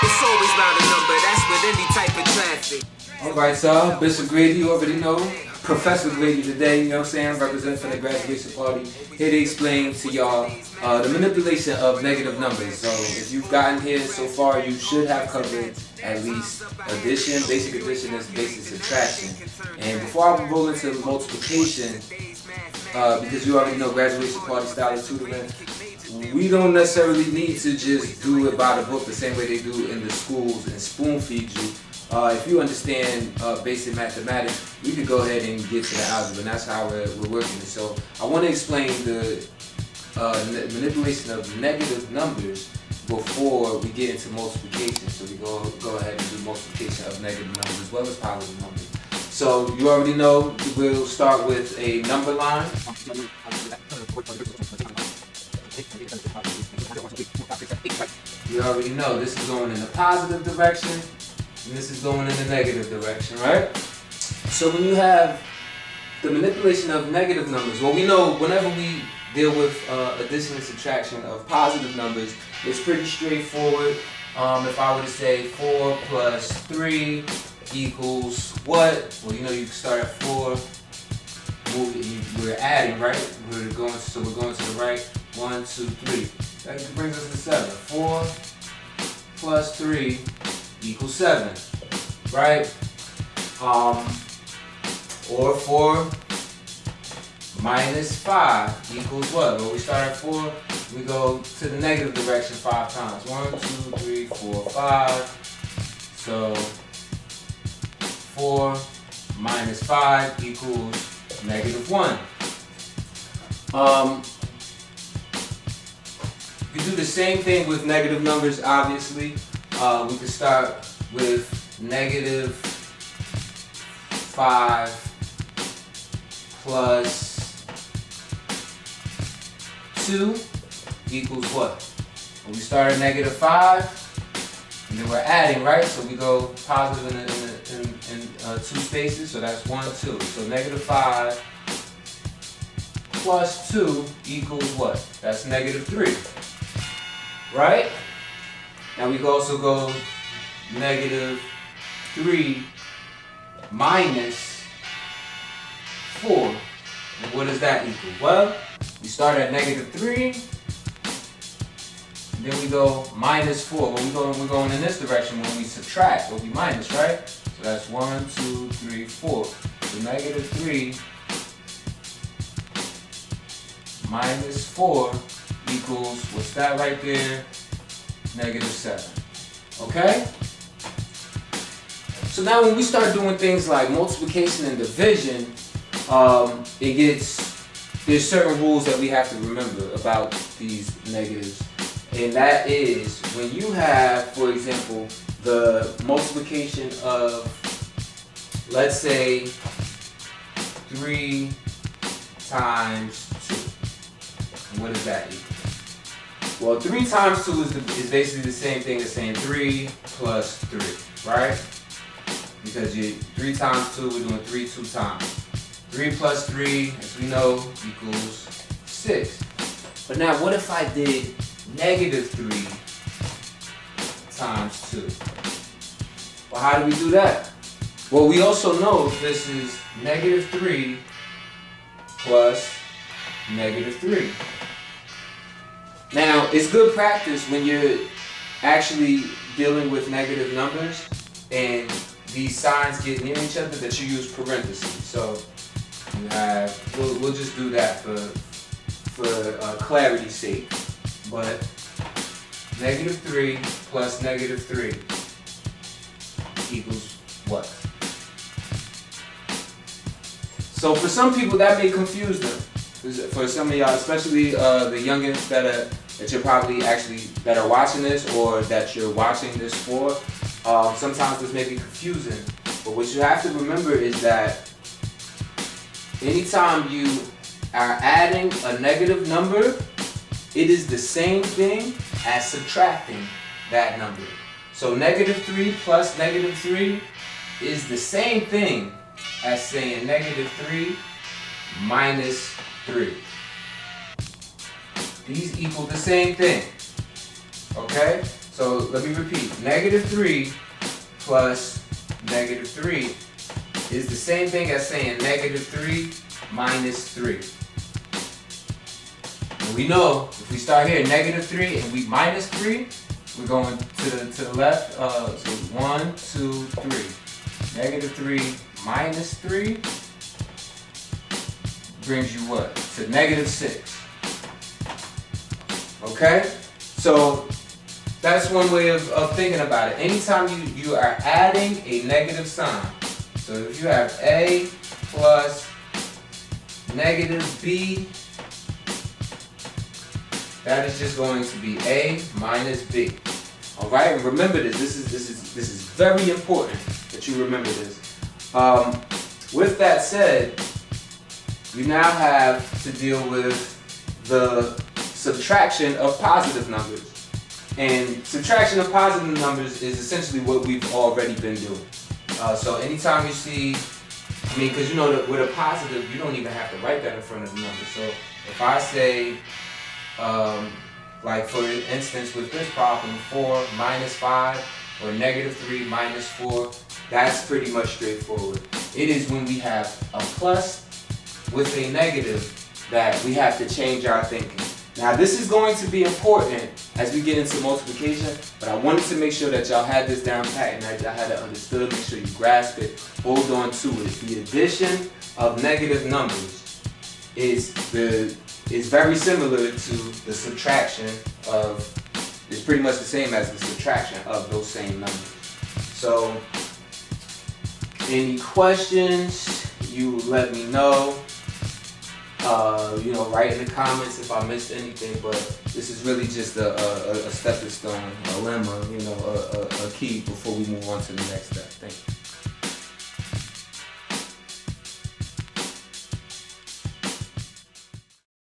It's always about a number, that's with any type of traffic. Alright, so Bishop Grady, you already know. Professor Grady today, you know what I'm saying, representing for the graduation party. Here to explain to y'all the manipulation of negative numbers. So if you've gotten here so far, you should have covered at least addition. Basic addition is basic subtraction. And before I roll into multiplication, because you already know graduation party style of tutoring, we don't necessarily need to just do it by the book the same way they do in the schools and spoon feed you. If you understand basic mathematics, we could go ahead and get to the algebra, and that's how we're working it. So I want to explain the manipulation of negative numbers before we get into multiplication. So we go ahead and do multiplication of negative numbers as well as positive numbers. So you already know we'll start with a number line. You already know this is going in the positive direction and this is going in the negative direction, right? So when you have the manipulation of negative numbers, well, we know whenever we deal with addition and subtraction of positive numbers, it's pretty straightforward. If I were to say 4 plus 3 equals what? Well, you know, you can start at 4. We're adding, right? We're going to the right. 1, 2, 3. That brings us to 7. 4 plus 3 equals 7, right? Or 4 minus 5 equals what? Well, we start at 4. We go to the negative direction 5 times. 1, 2, 3, 4, 5. So 4 minus 5 equals negative 1. You do the same thing with negative numbers, obviously. We could start with negative 5 plus 2 equals what? Well, we start at negative 5, and then we're adding, right? So we go positive in 2 spaces, so that's 1, 2. So negative 5 plus 2 equals what? That's negative 3. Right? Now we can also go negative 3 minus 4. And what does that equal? Well, we start at negative 3, and then we go minus 4. When we're going in this direction when we subtract, or we minus, right? So that's 1, 2, 3, 4. So negative 3 minus 4 equals, what's that right there? Negative 7. Okay? So now when we start doing things like multiplication and division, there's certain rules that we have to remember about these negatives. And that is when you have, for example, the multiplication of, let's say, 3 times 2. And what does that equal? Well, 3 times 2 is basically the same thing as saying 3 plus 3, right? Because 3 times 2, we're doing 3 2 times. 3 plus 3, as we know, equals 6. But now, what if I did negative 3 times 2? Well, how do we do that? Well, we also know this is negative 3 plus negative 3. Now, it's good practice when you're actually dealing with negative numbers and these signs get near each other that you use parentheses. So you have, we'll just do that for clarity's sake. But negative 3 plus negative 3 equals what? So for some people that may confuse them. For some of y'all, especially the youngins that you're probably that are watching this or that you're watching this for, sometimes this may be confusing. But what you have to remember is that anytime you are adding a negative number, it is the same thing as subtracting that number. So negative 3 plus negative 3 is the same thing as saying negative 3 minus 3. These equal the same thing. Okay? So let me repeat. -3 plus -3 is the same thing as saying -3 minus 3. And we know if we start here -3 and we minus 3, we're going to the left. So 1, 2, 3. -3 minus 3 brings you what? To -6. Okay? So that's one way of thinking about it. Anytime you are adding a negative sign, so if you have A plus -B, that is just going to be A minus B. All right, and remember this. This is very important that you remember this. With that said, you now have to deal with the subtraction of positive numbers. And subtraction of positive numbers is essentially what we've already been doing. So anytime you see, because you know that with a positive, you don't even have to write that in front of the number. So if I say, like for instance with this problem, 4 minus 5 or -3 minus 4, that's pretty much straightforward. It is when we have a plus with a negative that we have to change our thinking. Now this is going to be important as we get into multiplication, but I wanted to make sure that y'all had this down pat and that y'all had it understood. Make sure you grasp it, hold on to it. The addition of negative numbers is very similar to the subtraction of, it's pretty much the same as the subtraction of those same numbers. So any questions, you let me know. Write in the comments if I missed anything, but this is really just a stepping stone, a lemma, a key before we move on to the next step. Thank you.